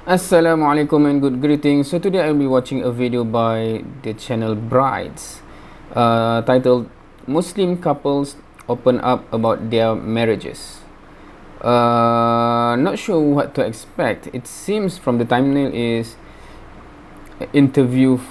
Assalamualaikum and good greetings. So today I'll be watching a video by the channel Brides, titled Muslim couples open up about their marriages. Not sure what to expect. It seems from the thumbnail is interview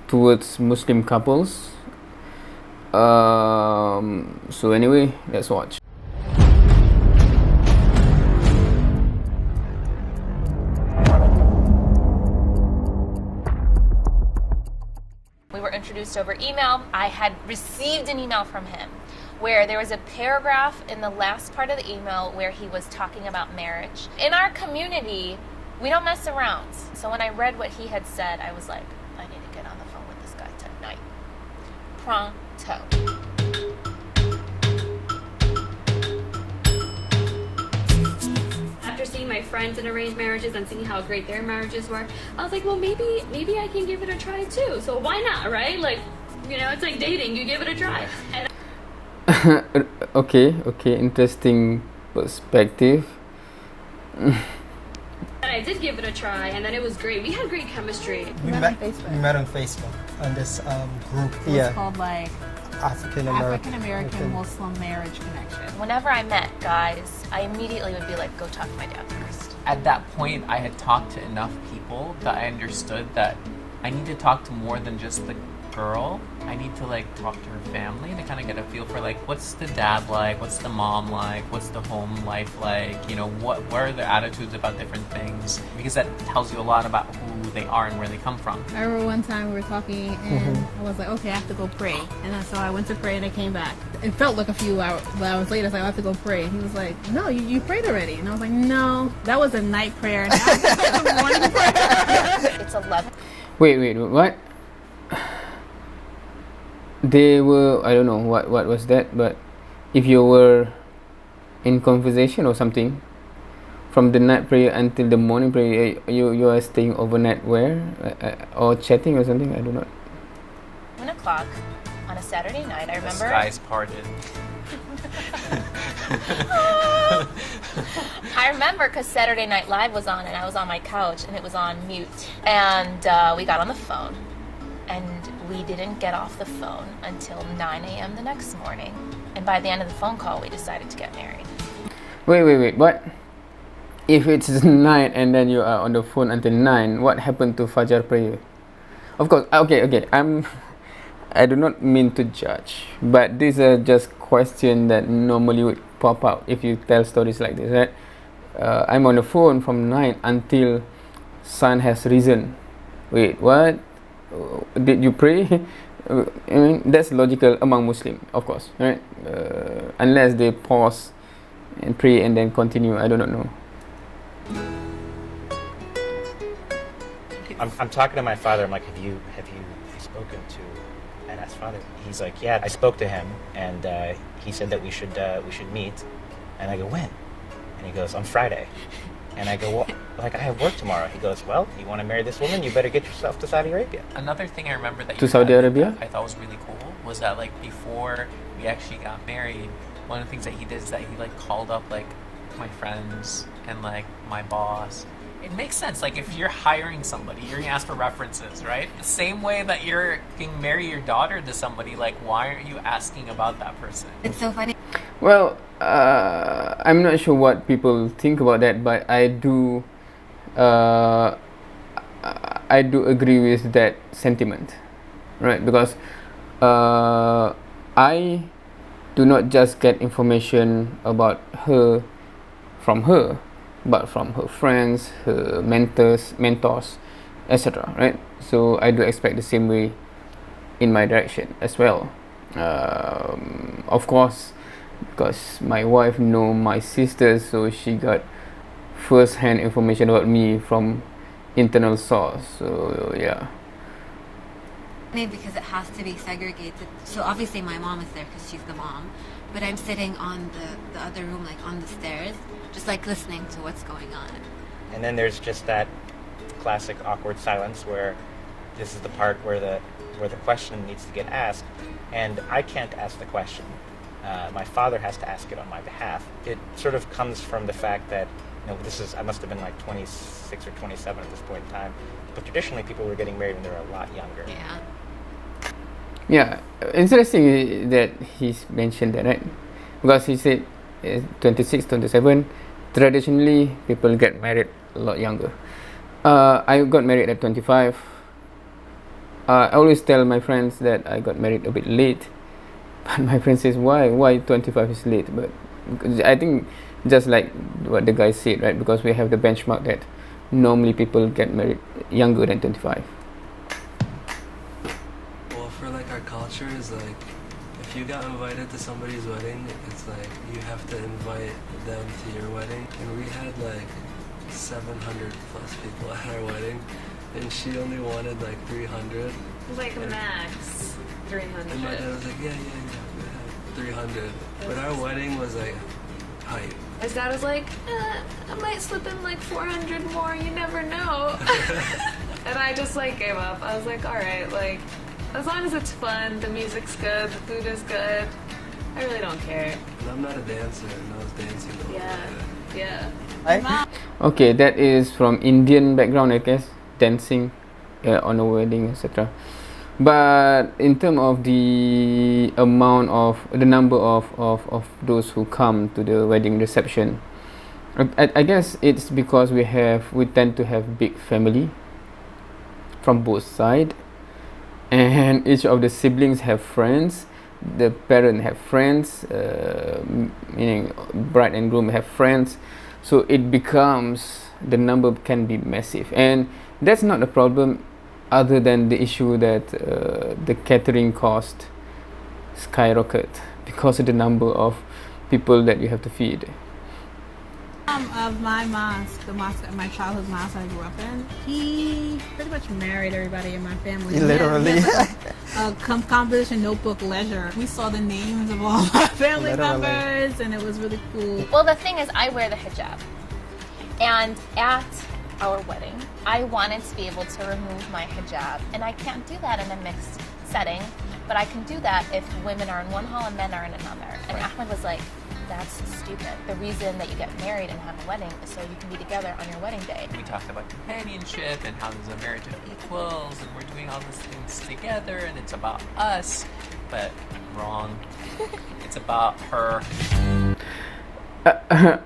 towards Muslim couples. So anyway, let's watch. We were introduced over email. I had received an email from him where there was a paragraph in the last part of the email where he was talking about marriage. In our community, we don't mess around. So when I read what he had said, I was like, I need to get on the phone with this guy tonight. Pronto. After seeing my friends in arranged marriages and seeing how great their marriages were, I was like, well, maybe I can give it a try too. So why not, right? Like, it's like dating. You give it a try. And Okay, interesting perspective. I did give it a try, and then it was great. We had great chemistry. We met on Facebook on this group. It's called like African African American Muslim Marriage Connection. Whenever I met guys, I immediately would be like, go talk to my dad first. At that point, I had talked to enough people that I understood that I need to talk to more than just the girl. I need to talk to her family to kind of get a feel for what's the dad like, what's the mom like, what's the home life like, what are their attitudes about different things, because that tells you a lot about who they are and where they come from. I remember one time we were talking and I was like, okay, I have to go pray. And then, so I went to pray and I came back. It felt like a few hours later. I was like, I have to go pray. And he was like, no, you prayed already. And I was like, no, that was a night prayer. And I was a morning prayer. It's 11. Wait, what? They were, I don't know what was that, but if you were in conversation or something from the night prayer until the morning prayer, you are staying overnight where, or chatting or something, I don't know. 1 o'clock on a Saturday night, I The remember. skies parted. I remember because Saturday Night Live was on and I was on my couch and it was on mute. And we got on the phone and we didn't get off the phone until 9 a.m. the next morning. And by the end of the phone call, we decided to get married. Wait, what? If it's night and then you are on the phone until 9, what happened to Fajr prayer? Of course, okay, I do not mean to judge, but these are just questions that normally would pop out if you tell stories like this, right? I'm on the phone from 9 until sun has risen. Wait, what? Did you pray? I mean, that's logical among Muslim, of course, right? Unless they pause and pray and then continue, I do not know. I'm talking to my father. I'm like, have you spoken to Anna's father? He's like, yeah, I spoke to him, and he said that we should meet. And I go, when? And he goes, on Friday. And I go, well, I have work tomorrow. He goes, well, you want to marry this woman? You better get yourself to Saudi Arabia. Another thing I remember that To you Saudi had Arabia? that I thought was really cool was that before we actually got married, one of the things that he did is that he called up my friends and my boss. It makes sense. If you're hiring somebody, you're gonna ask for references, right? The same way that you're gonna marry your daughter to somebody, why aren't you asking about that person? It's so funny. Well, I'm not sure what people think about that, but I do agree with that sentiment, right? Because I do not just get information about her from her, but from her friends, her mentors, etc. Right? So I do expect the same way in my direction as well. Of course, because my wife know my sisters, so she got first-hand information about me from internal source. So yeah. Because it has to be segregated. So obviously my mom is there because she's the mom, but I'm sitting on the other room, on the stairs, just listening to what's going on. And then there's just that classic awkward silence where this is the part where the question needs to get asked, and I can't ask the question. My father has to ask it on my behalf. It sort of comes from the fact that I must have been like 26 or 27 at this point in time. But traditionally, people were getting married when they were a lot younger. Yeah. Yeah, interesting that he's mentioned that, right? Because he said 26, 27. Traditionally, people get married a lot younger. I got married at 25. I always tell my friends that I got married a bit late, but my friend says, why 25 is late? But I think just like what the guy said, right? Because we have the benchmark that normally people get married younger than 25. Well, for like our culture is like, if you got invited to somebody's wedding, it's like you have to invite them to your wedding. And we had like 700 plus people at our wedding, and she only wanted like 300. Like max 300. And my dad was like, yeah, we have 300. But our wedding was like hype. His dad was like, I might slip in like 400 more, you never know. And I just like gave up. I was like, all right, like, as long as it's fun, the music's good, the food is good, I really don't care. And I'm not a dancer, and I was dancing the whole Yeah. way. Yeah. Okay, that is from Indian background, I guess, dancing on a wedding, etc. But in terms of the amount of the number of those who come to the wedding reception, I guess it's because we tend to have big family from both sides, and each of the siblings have friends. The parents have friends, meaning bride and groom have friends, so it becomes, the number can be massive, and that's not a problem, other than the issue that the catering cost skyrocket because of the number of people that you have to feed. Of my mosque, my childhood mosque I grew up in, he pretty much married everybody in my family. Literally. We had a composition notebook leisure. We saw the names of all my family members, and it was really cool. Well, the thing is, I wear the hijab. And at our wedding, I wanted to be able to remove my hijab. And I can't do that in a mixed setting, but I can do that if women are in one hall and men are in another. And Ahmed was like, that's stupid. The reason that you get married and have a wedding is so you can be together on your wedding day. We talked about companionship and how there's a marriage of equals and we're doing all these things together and it's about us, but wrong. It's about her.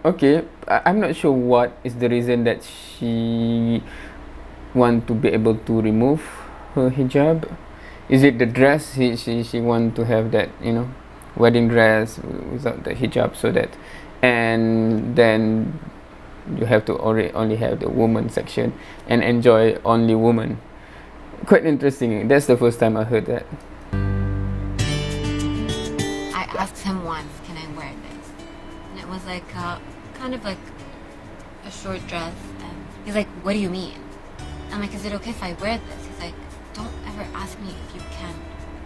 Okay, I'm not sure what is the reason that she want to be able to remove her hijab. Is it the dress? She want to have that, wedding dress without the hijab, so that, and then you have to only have the woman section and enjoy only woman. Quite interesting. That's the first time I heard that. I asked him once, can I wear this? And it was like kind of like a short dress, and he's like, what do you mean? I'm like, is it okay if I wear this? He's like, don't ever ask me if you can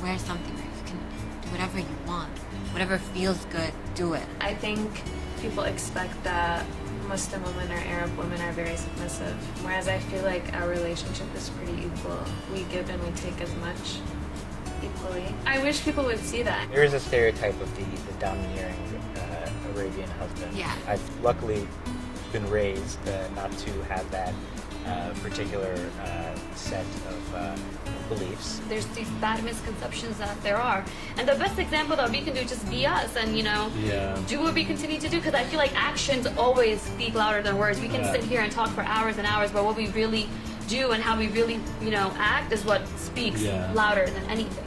wear something, or you can do whatever you want. Whatever feels good, do it. I think people expect that Muslim women or Arab women are very submissive, whereas I feel like our relationship is pretty equal. We give and we take as much equally. I wish people would see that. There is a stereotype of the domineering Arabian husband. Yeah. I've luckily been raised not to have that particular set of beliefs. There's these bad misconceptions that there are, and the best example that we can do is just be us and do what we continue to do, because I feel like actions always speak louder than words. We can sit here and talk for hours and hours, but what we really do and how we really act is what speaks louder than anything.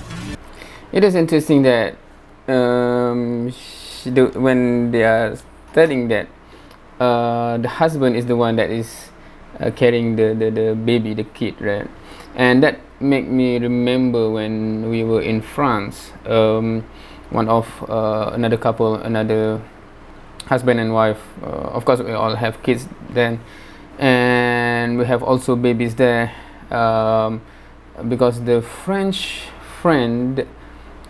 It is interesting that when they are studying that the husband is the one that is carrying the baby, the kid, right? And that make me remember when we were in France, one of another couple, another husband and wife, of course we all have kids then, and we have also babies there, because the French friend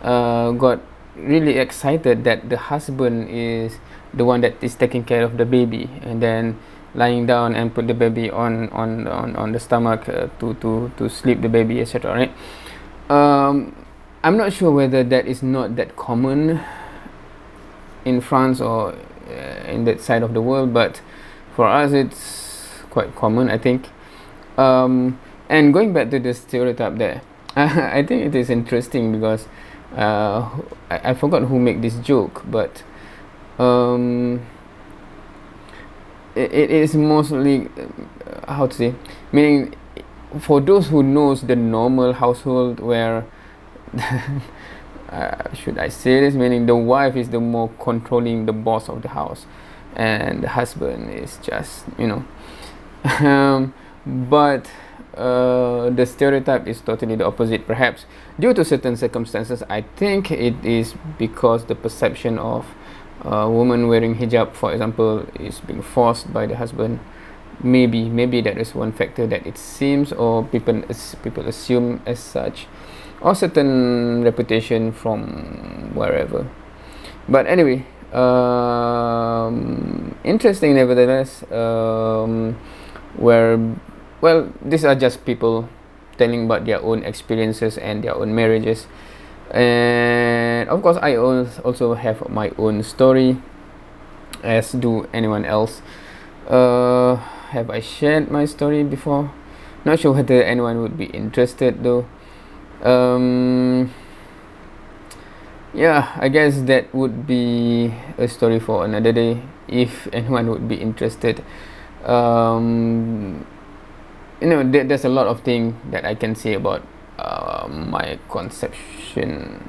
got really excited that the husband is the one that is taking care of the baby, and then lying down and put the baby on the stomach to sleep the baby, etc. Right? I'm not sure whether that is not that common in France or in that side of the world, but For us, it's quite common, I think. And going back to the stereotype there, I think it is interesting because I forgot who made this joke, but it is mostly how to say, meaning for those who knows the normal household where should I say this, meaning the wife is the more controlling, the boss of the house, and the husband is just, you know, but the stereotype is totally the opposite. Perhaps due to certain circumstances, I think it is because the perception of a woman wearing hijab, for example, is being forced by the husband. Maybe that is one factor that it seems, or people assume as such, or certain reputation from wherever. But anyway, interesting nevertheless. Where, well, these are just people telling about their own experiences and their own marriages, and of course I also have my own story, as do anyone else. Have I shared my story before? Not sure whether anyone would be interested though. Yeah, I guess that would be a story for another day if anyone would be interested. You know, there's a lot of things that I can say about my conception,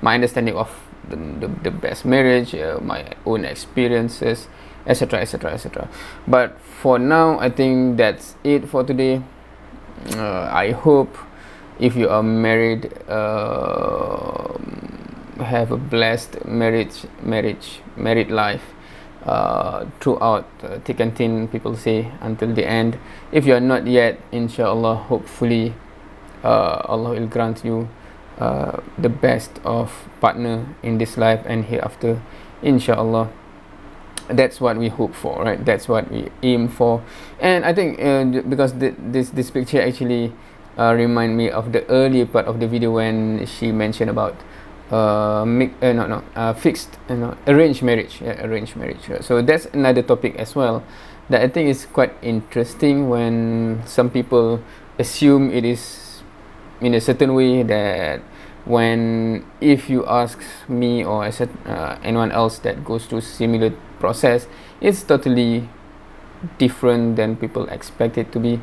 my understanding of the best marriage, my own experiences, etc, etc, etc. But for now, I think that's it for today. I hope if you are married, have a blessed married life throughout thick and thin, people say, until the end. If you are not yet, inshallah, hopefully Allah will grant you the best of partner in this life and hereafter, inshallah. That's what we hope for, right? That's what we aim for. And I think because this picture actually remind me of the earlier part of the video when she mentioned about fixed, arranged marriage, arranged marriage. So that's another topic as well that I think is quite interesting, when some people assume it is in a certain way, that when, if you ask me or anyone else that goes through similar process, it's totally different than people expect it to be.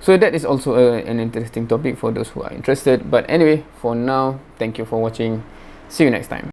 So that is also an interesting topic for those who are interested. But anyway, for now, thank you for watching. See you next time.